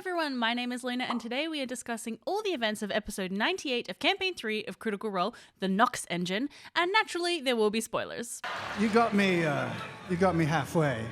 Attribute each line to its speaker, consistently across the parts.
Speaker 1: everyone, my name is Luna and today we are discussing all the events of episode 98 of campaign 3 of Critical Role, the Nox Engine, and naturally there will be spoilers.
Speaker 2: You got me halfway.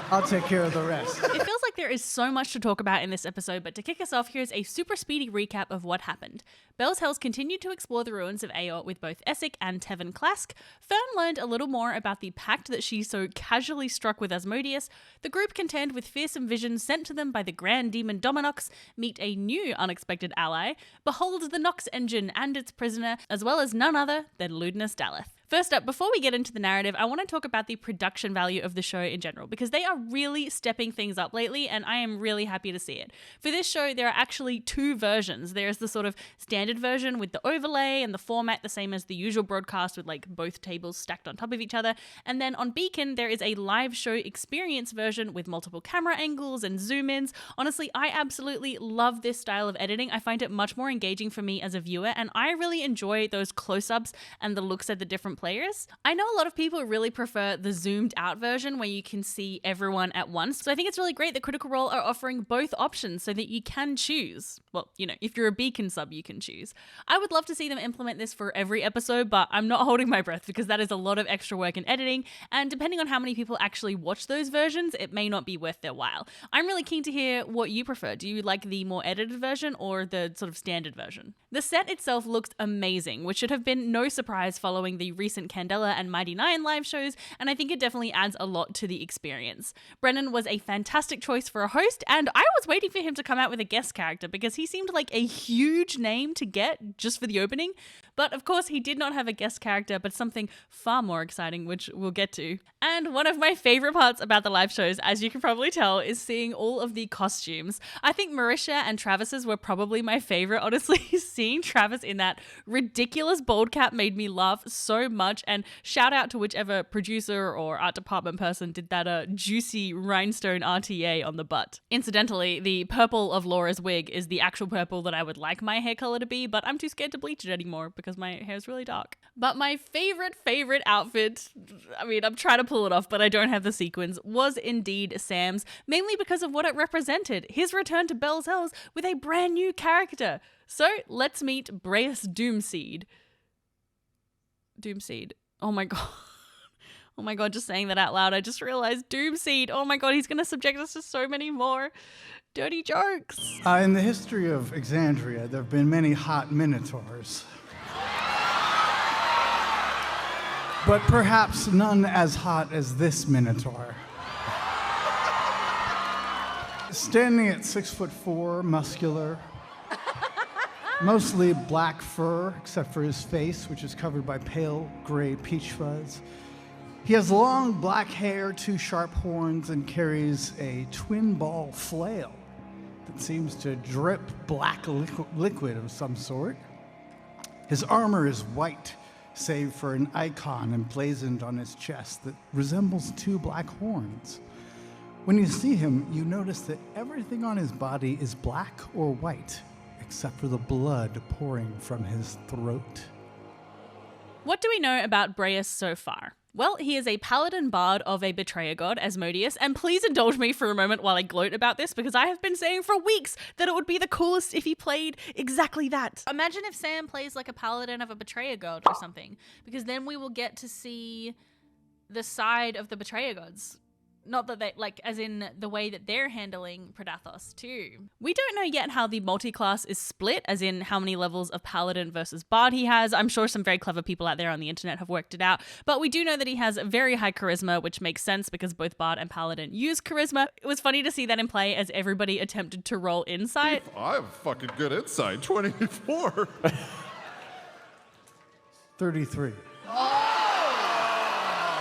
Speaker 2: I'll take care of the rest.
Speaker 1: It feels like there is so much to talk about in this episode, but to kick us off, here's a super speedy recap of what happened. Bell's Hells continued to explore the ruins of Aort with both Essek and Tevin Klask. Fearne learned a little more about the pact that she so casually struck with Asmodeus. The group contend with fearsome visions sent to them by the Grand Demon Dominox, meet a new unexpected ally, behold the Nox Engine and its prisoner, as well as none other than Ludinus Daleth. First up, before we get into the narrative, I want to talk about the production value of the show in general, because they are really stepping things up lately, and I am really happy to see it. For this show, there are actually two versions. There's the sort of standard version with the overlay and the format the same as the usual broadcast with like both tables stacked on top of each other. And then on Beacon, there is a live show experience version with multiple camera angles and zoom-ins. Honestly, I absolutely love this style of editing. I find it much more engaging for me as a viewer, and I really enjoy those close-ups and the looks at the different players. I know a lot of people really prefer the zoomed out version where you can see everyone at once. So I think it's really great that Critical Role are offering both options so that you can choose. Well, you know, if you're a Beacon sub, you can choose. I would love to see them implement this for every episode, but I'm not holding my breath because that is a lot of extra work in editing. And depending on how many people actually watch those versions, it may not be worth their while. I'm really keen to hear what you prefer. Do you like the more edited version or the sort of standard version? The set itself looks amazing, which should have been no surprise following the recent Candela and Mighty Nine live shows, and I think it definitely adds a lot to the experience. Brennan was a fantastic choice for a host, and I was waiting for him to come out with a guest character because he seemed like a huge name to get just for the opening. But of course, he did not have a guest character, but something far more exciting, which we'll get to. And one of my favorite parts about the live shows, as you can probably tell, is seeing all of the costumes. I think Marisha and Travis's were probably my favorite, honestly. Seeing Travis in that ridiculous bald cap made me laugh so much, and shout out to whichever producer or art department person did that juicy rhinestone RTA on the butt. Incidentally, the purple of Laura's wig is the actual purple that I would like my hair color to be, but I'm too scared to bleach it anymore because my hair is really dark. But my favorite outfit, I mean, I'm trying to pull it off, but I don't have the sequins, was indeed Sam's, mainly because of what it represented, his return to Bell's Hells with a brand new character. So let's meet Braius Doomseed. Doomseed. Oh my god. Oh my god, just saying that out loud, I just realized Doomseed. Oh my god, he's going to subject us to so many more dirty jokes.
Speaker 2: In the history of Exandria, there have been many hot minotaurs. But perhaps none as hot as this minotaur. Standing at 6'4", muscular, mostly black fur, except for his face, which is covered by pale gray peach fuzz. He has long black hair, two sharp horns, and carries a twin ball flail that seems to drip black liquid of some sort. His armor is white, save for an icon emblazoned on his chest that resembles two black horns. When you see him, you notice that everything on his body is black or white, except for the blood pouring from his throat.
Speaker 1: What do we know about Braius so far? Well, he is a paladin bard of a betrayer god, Asmodeus, and please indulge me for a moment while I gloat about this because I have been saying for weeks that it would be the coolest if he played exactly that. Imagine if Sam plays like a paladin of a betrayer god or something, because then we will get to see the side of the betrayer gods. Not that they, like, as in the way that they're handling Predathos too. We don't know yet how the multi-class is split, as in how many levels of Paladin versus Bard he has. I'm sure some very clever people out there on the internet have worked it out. But we do know that he has very high charisma, which makes sense because both Bard and Paladin use charisma. It was funny to see that in play as everybody attempted to roll insight.
Speaker 3: I have fucking good insight, 24.
Speaker 2: 33.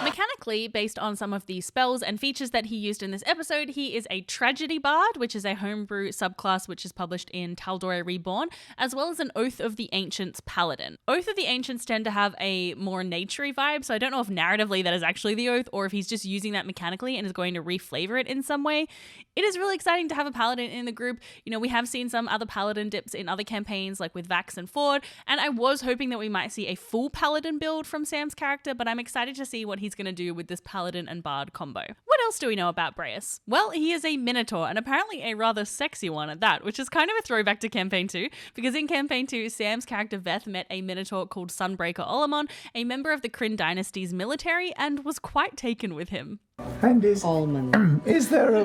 Speaker 1: Mechanically, based on some of the spells and features that he used in this episode, he is a Tragedy Bard, which is a homebrew subclass which is published in Tal'Dorei Reborn, as well as an Oath of the Ancients Paladin. Oath of the Ancients tend to have a more naturey vibe, so I don't know if narratively that is actually the Oath or if he's just using that mechanically and is going to reflavor it in some way. It is really exciting to have a Paladin in the group. You know, we have seen some other Paladin dips in other campaigns, like with Vax and Ford, and I was hoping that we might see a full Paladin build from Sam's character, but I'm excited to see what he's going to do do with this paladin and bard combo. What else do we know about Braius? Well, he is a minotaur, and apparently a rather sexy one at that, which is kind of a throwback to Campaign 2, because in Campaign 2, Sam's character Veth met a minotaur called Sunbreaker Olamon, a member of the Kryn dynasty's military, and was quite taken with him.
Speaker 4: And is there a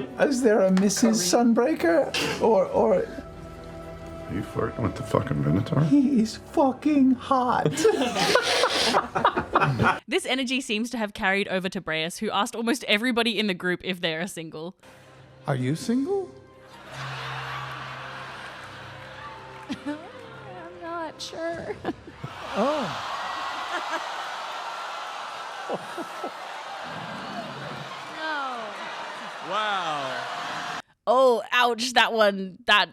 Speaker 4: Mrs. Sunbreaker or
Speaker 3: Are you flirting with the fucking Minotaur?
Speaker 4: he's fucking hot.
Speaker 1: This energy seems to have carried over to Braius, who asked almost everybody in the group if they are single.
Speaker 2: Are you single?
Speaker 5: I'm not sure. No.
Speaker 3: Wow.
Speaker 1: Oh, ouch, that one, that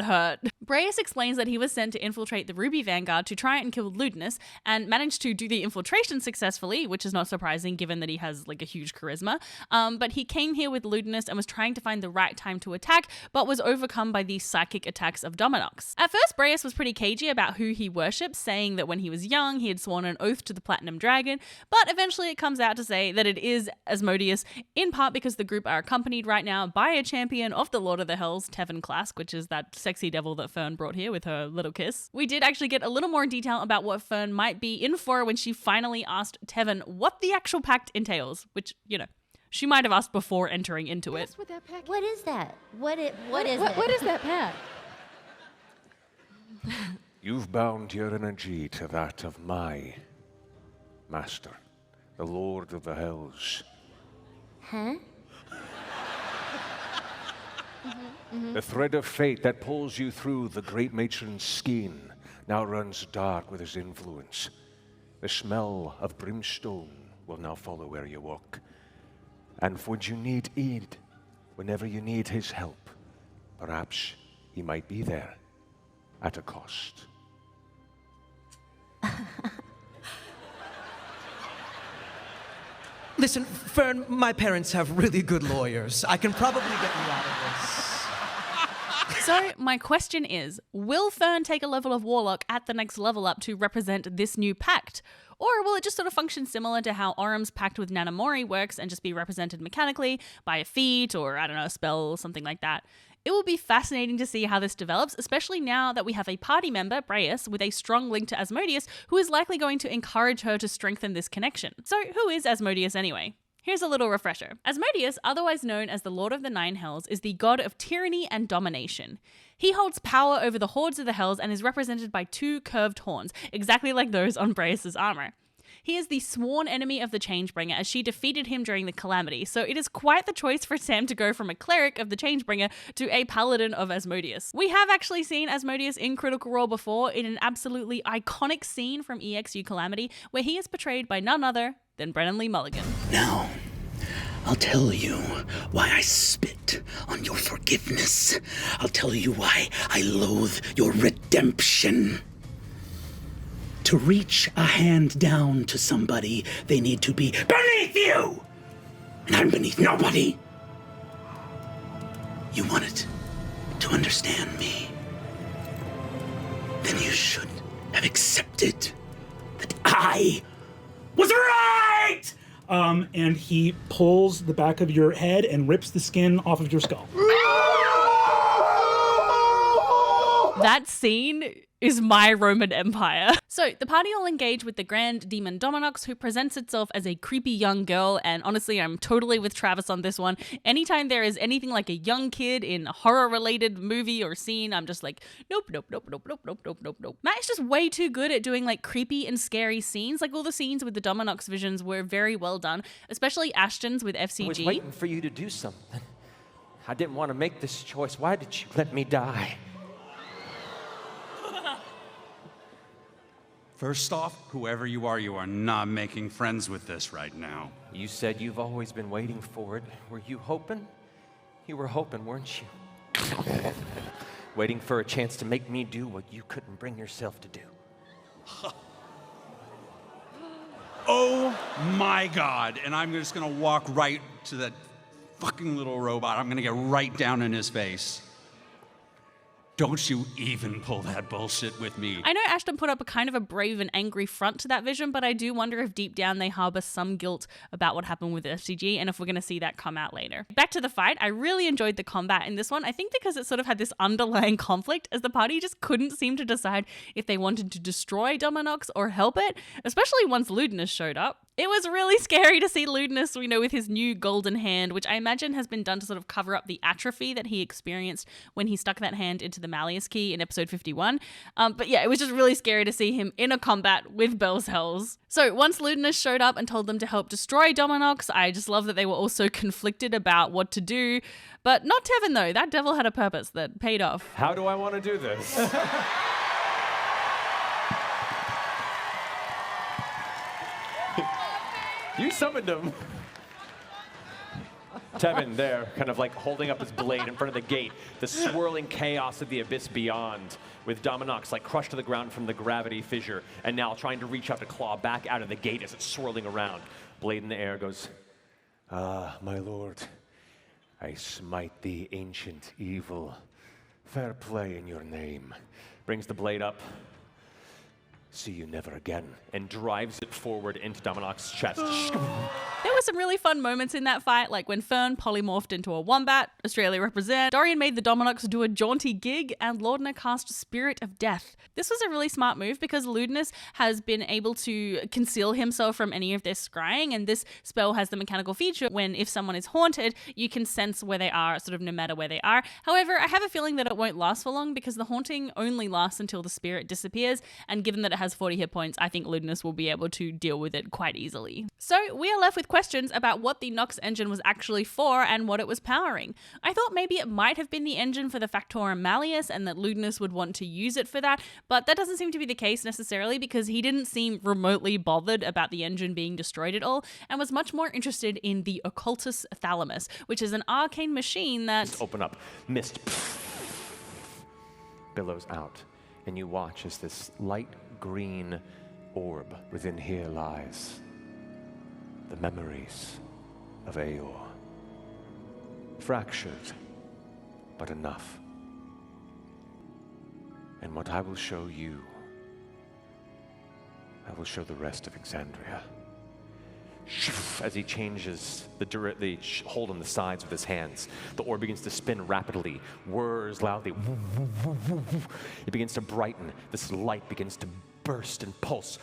Speaker 1: hurt. Braius explains that he was sent to infiltrate the Ruby Vanguard to try and kill Ludinus, and managed to do the infiltration successfully, which is not surprising given that he has like a huge charisma. But he came here with Ludinus and was trying to find the right time to attack, but was overcome by the psychic attacks of Dominox. At first, Braius was pretty cagey about who he worships, saying that when he was young, he had sworn an oath to the Platinum Dragon, but eventually it comes out to say that it is Asmodeus, in part because the group are accompanied right now by a champion of the Lord of the Hells, Tevin Clask, which is that sexy devil that Fearne brought here with her little kiss. We did actually get a little more detail about what Fearne might be in for when she finally asked Tevin what the actual pact entails, which, you know, she might have asked before entering into it.
Speaker 6: What is that? What is it?
Speaker 5: What is that pact?
Speaker 7: You've bound your energy to that of my master, the Lord of the Hells.
Speaker 6: Huh?
Speaker 7: The thread of fate that pulls you through the great matron's skein now runs dark with his influence. The smell of brimstone will now follow where you walk. And when you need aid, whenever you need his help, perhaps he might be there at a cost.
Speaker 8: Listen, Fearne, my parents have really good lawyers. I can probably get you out of this.
Speaker 1: So my question is, will Fearne take a level of Warlock at the next level up to represent this new pact? Or will it just sort of function similar to how Orum's pact with Nanamori works and just be represented mechanically by a feat or, I don't know, a spell or something like that? It will be fascinating to see how this develops, especially now that we have a party member, Braius, with a strong link to Asmodeus, who is likely going to encourage her to strengthen this connection. So who is Asmodeus anyway? Here's a little refresher. Asmodeus, otherwise known as the Lord of the Nine Hells, is the god of tyranny and domination. He holds power over the hordes of the Hells and is represented by two curved horns, exactly like those on Braius' armor. He is the sworn enemy of the Changebringer, as she defeated him during the Calamity, so it is quite the choice for Sam to go from a cleric of the Changebringer to a paladin of Asmodeus. We have actually seen Asmodeus in Critical Role before in an absolutely iconic scene from EXU Calamity, where he is portrayed by none other than Brennan Lee Mulligan.
Speaker 9: Now, I'll tell you why I spit on your forgiveness. I'll tell you why I loathe your redemption. To reach a hand down to somebody, they need to be beneath you! And I'm beneath nobody. You wanted to understand me. Then you should have accepted that I was right!
Speaker 10: And he pulls the back of your head and rips the skin off of your skull.
Speaker 1: That scene is my Roman Empire. So the party all engage with the Grand Demon Dominox, who presents itself as a creepy young girl, and honestly, I'm totally with Travis on this one. Anytime there is anything like a young kid in a horror-related movie or scene, I'm just like, nope. Matt is just way too good at doing like creepy and scary scenes. Like all the scenes with the Dominox visions were very well done, especially Ashton's with FCG.
Speaker 11: I was waiting for you to do something. I didn't want to make this choice. Why did you let me die?
Speaker 12: First off, whoever you are not making friends with this right now.
Speaker 11: You said you've always been waiting for it. Were you hoping? You were hoping, weren't you? Waiting for a chance to make me do what you couldn't bring yourself to do.
Speaker 12: Oh my God. And I'm just gonna walk right to that fucking little robot. I'm gonna get right down in his face. Don't you even pull that bullshit with me.
Speaker 1: I know Ashton put up a kind of a brave and angry front to that vision, but I do wonder if deep down they harbor some guilt about what happened with FCG and if we're going to see that come out later. Back to the fight, I really enjoyed the combat in this one. I think because it sort of had this underlying conflict as the party just couldn't seem to decide if they wanted to destroy Dominox or help it, especially once Ludinus showed up. It was really scary to see Ludinus, with his new golden hand, which I imagine has been done to sort of cover up the atrophy that he experienced when he stuck that hand into the Malleus key in episode 51. But yeah, it was just really scary to see him in a combat with Bell's Hells. So once Ludinus showed up and told them to help destroy Dominox, I just love that they were also conflicted about what to do. But not Tevin though, that devil had a purpose that paid off.
Speaker 11: How do I want to do this? You summoned him. Tevin there, kind of like holding up his blade in front of the gate, the swirling chaos of the abyss beyond, with Dominox like crushed to the ground from the gravity fissure, and now trying to reach out to claw back out of the gate as it's swirling around. Blade in the air goes, "Ah, my lord, I smite the ancient evil. Fair play in your name." Brings the blade up. "See you never again," and drives it forward into Dominox's chest.
Speaker 1: There were some really fun moments in that fight, like when Fearne polymorphed into a wombat, Australia represent, Dorian made the Dominox do a jaunty gig, and Laudna cast Spirit of Death. This was a really smart move because Ludinus has been able to conceal himself from any of their scrying, and this spell has the mechanical feature when if someone is haunted, you can sense where they are, sort of no matter where they are. However, I have a feeling that it won't last for long because the haunting only lasts until the spirit disappears, and given that it has 40 hit points, I think Ludinus will be able to deal with it quite easily. So we are left with questions about what the Nox Engine was actually for and what it was powering. I thought maybe it might have been the engine for the Factorum Malleus and that Ludinus would want to use it for that, but that doesn't seem to be the case necessarily because he didn't seem remotely bothered about the engine being destroyed at all and was much more interested in the Occultus Thalamus, which is an arcane machine that...
Speaker 11: Just open up, mist billows out, and you watch as this light green orb within here lies. The memories of Aeor. Fractured, but enough. And what I will show you, I will show the rest of Exandria. As he changes the hold on the sides of his hands, the orb begins to spin rapidly, whirs loudly. It begins to brighten. This light begins to burst and pulse.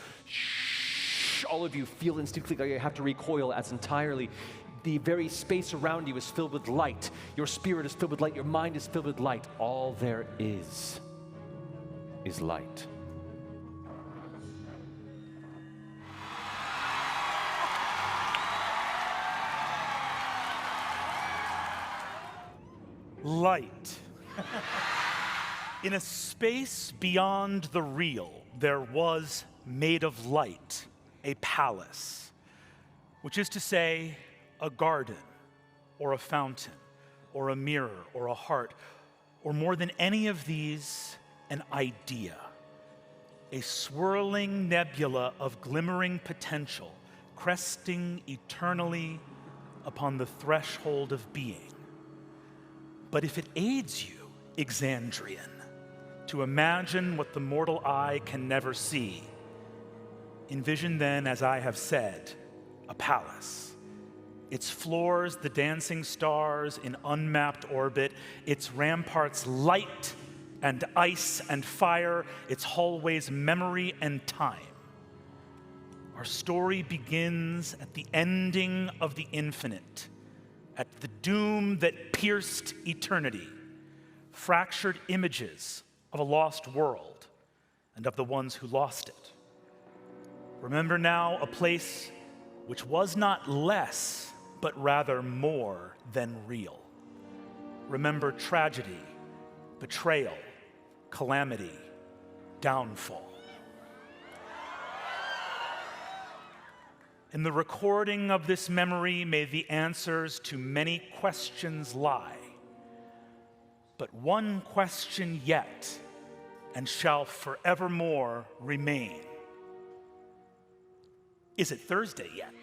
Speaker 11: All of you feel instinctively like you have to recoil as entirely the very space around you is filled with light. Your spirit is filled with light. Your mind is filled with light. All there is light.
Speaker 10: Light. In a space beyond the real, there was made of light a palace, which is to say, a garden, or a fountain, or a mirror, or a heart, or more than any of these, an idea. A swirling nebula of glimmering potential, cresting eternally upon the threshold of being. But if it aids you, Exandrian, to imagine what the mortal eye can never see, envision then, as I have said, a palace. Its floors, the dancing stars in unmapped orbit, its ramparts light and ice and fire, its hallways memory and time. Our story begins at the ending of the infinite, at the doom that pierced eternity, fractured images of a lost world and of the ones who lost it. Remember now a place which was not less, but rather more than real. Remember tragedy, betrayal, calamity, downfall. In the recording of this memory may the answers to many questions lie. But one question yet, and shall forevermore remain. Is it Thursday yet?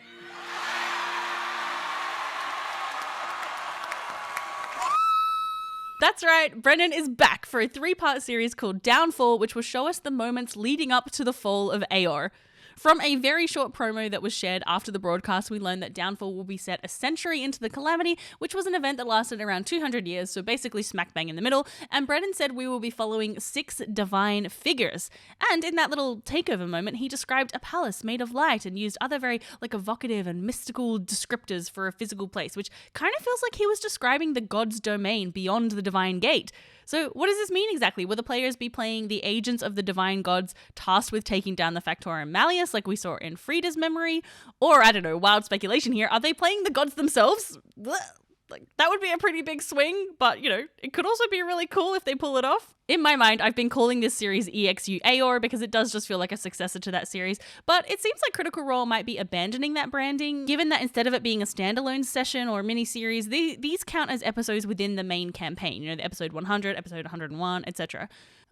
Speaker 1: That's right, Brennan is back for a 3-part series called Downfall, which will show us the moments leading up to the fall of Aor. From a very short promo that was shared after the broadcast, we learned that Downfall will be set a century into the Calamity, which was an event that lasted around 200 years, so basically smack bang in the middle, and Brennan said we will be following 6 divine figures. And in that little takeover moment, he described a palace made of light and used other very evocative and mystical descriptors for a physical place, which kind of feels like he was describing the god's domain beyond the divine gate. So what does this mean exactly? Will the players be playing the agents of the divine gods tasked with taking down the Factorum Malleus like we saw in Frida's memory? Or, I don't know, wild speculation here, are they playing the gods themselves? That would be a pretty big swing, but, it could also be really cool if they pull it off. In my mind, I've been calling this series EXU Aor because it does just feel like a successor to that series, but it seems like Critical Role might be abandoning that branding, given that instead of it being a standalone session or mini-series, these count as episodes within the main campaign, the episode 100, episode 101, etc.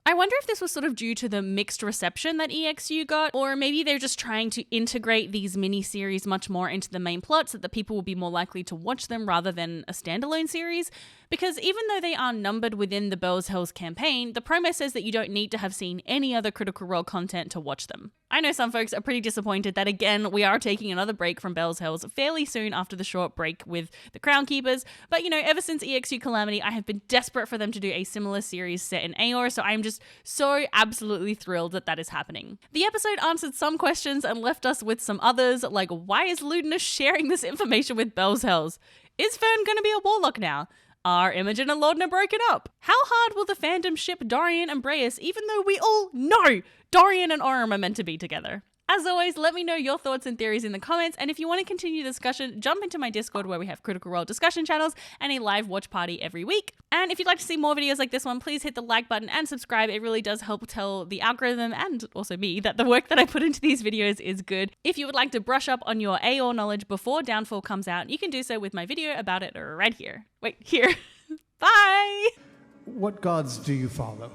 Speaker 1: I wonder if this was sort of due to the mixed reception that EXU got, or maybe they're just trying to integrate these mini-series much more into the main plot so that people will be more likely to watch them rather than a standalone series. Because even though they are numbered within the Bells Hells campaign, the promo says that you don't need to have seen any other Critical Role content to watch them. I know some folks are pretty disappointed that, again, we are taking another break from Bells Hells fairly soon after the short break with the Crown Keepers, but ever since EXU Calamity, I have been desperate for them to do a similar series set in Aor, so I'm just so absolutely thrilled that is happening. The episode answered some questions and left us with some others, like why is Ludinus sharing this information with Bells Hells? Is Fearne going to be a warlock now? Are Imogen and Laudna broken up? How hard will the fandom ship Dorian and Braius, even though we all know Dorian and Orym are meant to be together? As always, let me know your thoughts and theories in the comments, and if you want to continue the discussion, jump into my Discord where we have Critical Role discussion channels and a live watch party every week. And if you'd like to see more videos like this one, please hit the like button and subscribe. It really does help tell the algorithm and also me that the work that I put into these videos is good. If you would like to brush up on your Aor knowledge before Downfall comes out, you can do so with my video about it right here. Wait, here. Bye!
Speaker 2: What gods do you follow?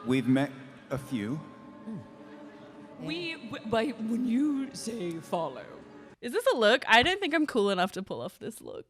Speaker 13: We've met a few.
Speaker 5: When you say follow.
Speaker 1: Is this a look? I don't think I'm cool enough to pull off this look.